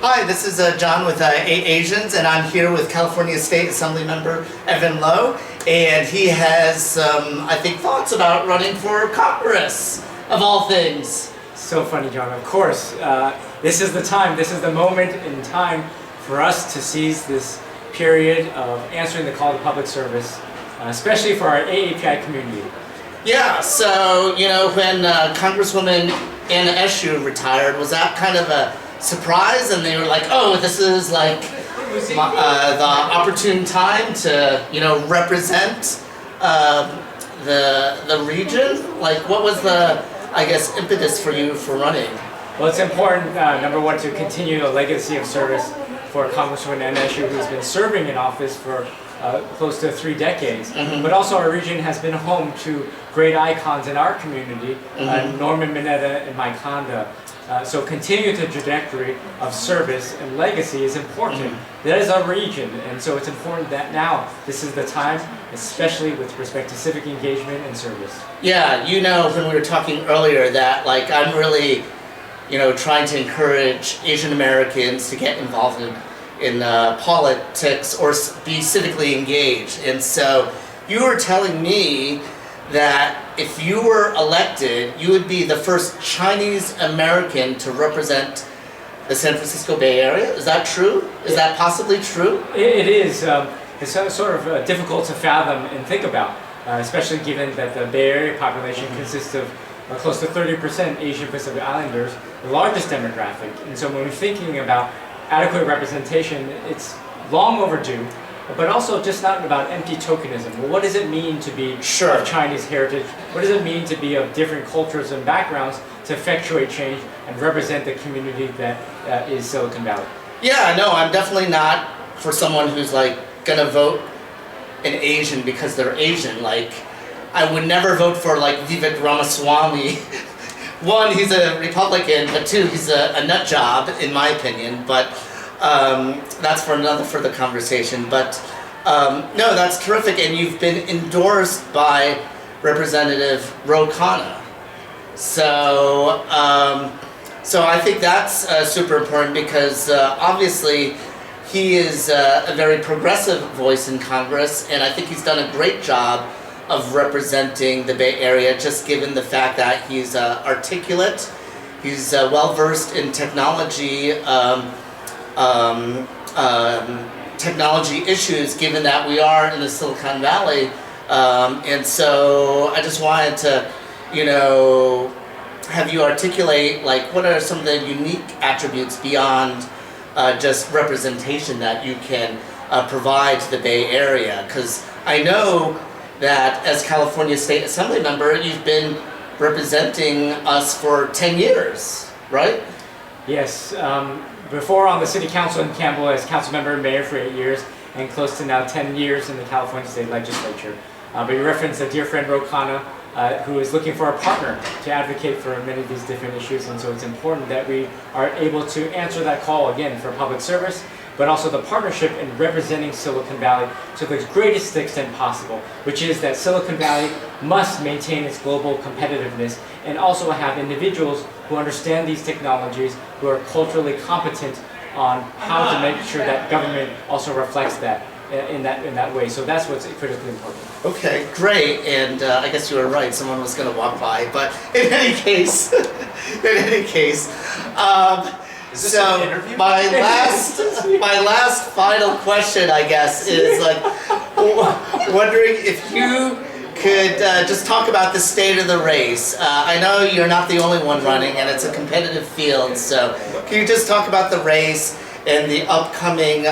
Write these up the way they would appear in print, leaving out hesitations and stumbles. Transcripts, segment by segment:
Hi, this is John with 8Asians, and I'm here with California State Assemblymember Evan Lowe, and he has some, I think, thoughts about running for Congress, of all things. So funny, John. Of course, this is the time, this is the moment in time for us to seize this period of answering the call to public service, especially for our AAPI community. Yeah, so, you know, when Congresswoman Eshoo retired, was that kind of a surprise? And they were like, oh, this is like the opportune time to, you know, represent the region? Like, what was the, I guess, impetus for you for running? Well, it's important, number one, to continue a legacy of service for Congresswoman Eshoo, who's been serving in office for close to 3 decades. But also our region has been home to great icons in our community, Norman Mineta and Mike Honda. So continue the trajectory of service and legacy is important. That is our region, and so it's important that now this is the time, especially with respect to civic engagement and service. Yeah, you know, when we were talking earlier that, like, I'm really, you know, trying to encourage Asian Americans to get involved in politics or be civically engaged. And so you were telling me that if you were elected, you would be the first Chinese American to represent the San Francisco Bay Area. Is that true? Is that possibly true? It is. It's sort of difficult to fathom and think about, especially given that the Bay Area population consists of close to 30% Asian Pacific Islanders, the largest demographic. And so when we're thinking about adequate representation, it's long overdue. But also just not about empty tokenism. Well, what does it mean to be of Chinese heritage? What does it mean to be of different cultures and backgrounds to effectuate change and represent the community that is Silicon Valley? Yeah, no, I'm definitely not for someone who's like gonna vote an Asian because they're Asian. Like, I would never vote for like Vivek Ramaswamy. One, he's a Republican, but two, he's a nut job, in my opinion. But that's for another further conversation, but no, that's terrific, and you've been endorsed by Representative Ro Khanna. So, so I think that's super important because obviously he is a very progressive voice in Congress, and I think he's done a great job of representing the Bay Area, just given the fact that he's articulate, he's well-versed in technology, technology issues, given that we are in the Silicon Valley, and so I just wanted to, you know, have you articulate, like, what are some of the unique attributes beyond just representation that you can provide to the Bay Area? Because I know that as California State Assembly member, you've been representing us for 10 years, right? Yes. Before on the City Council in Campbell as council member and mayor for 8 years, and close to now 10 years in the California State Legislature. But you referenced a dear friend, Ro Khanna, who is looking for a partner to advocate for many of these different issues, and so it's important that we are able to answer that call again for public service, but also the partnership in representing Silicon Valley to the greatest extent possible, which is that Silicon Valley must maintain its global competitiveness and also have individuals who understand these technologies, who are culturally competent on how to make sure that government also reflects that in that way. So that's what's critically important. Okay, great. And I guess you were right. Someone was going to walk by, but in any case, so my last final question, I guess, is like wondering if you could just talk about the state of the race. I know you're not the only one running, and it's a competitive field, so can you just talk about the race and the upcoming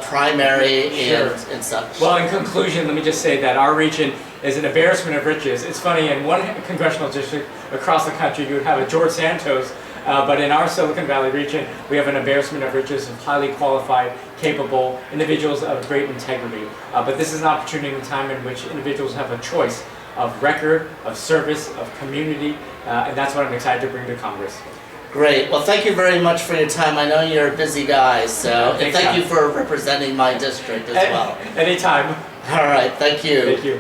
primary and such? Well, in conclusion, let me just say that our region is an embarrassment of riches. It's funny, in one congressional district across the country, you would have a George Santos, but in our Silicon Valley region, we have an embarrassment of riches of highly qualified, capable individuals of great integrity. But this is an opportunity and time in which individuals have a choice of record, of service, of community, and that's what I'm excited to bring to Congress. Great. Well, thank you very much for your time. I know you're a busy guy, so and thank you for representing my district as well. Anytime. All right. Thank you. Thank you.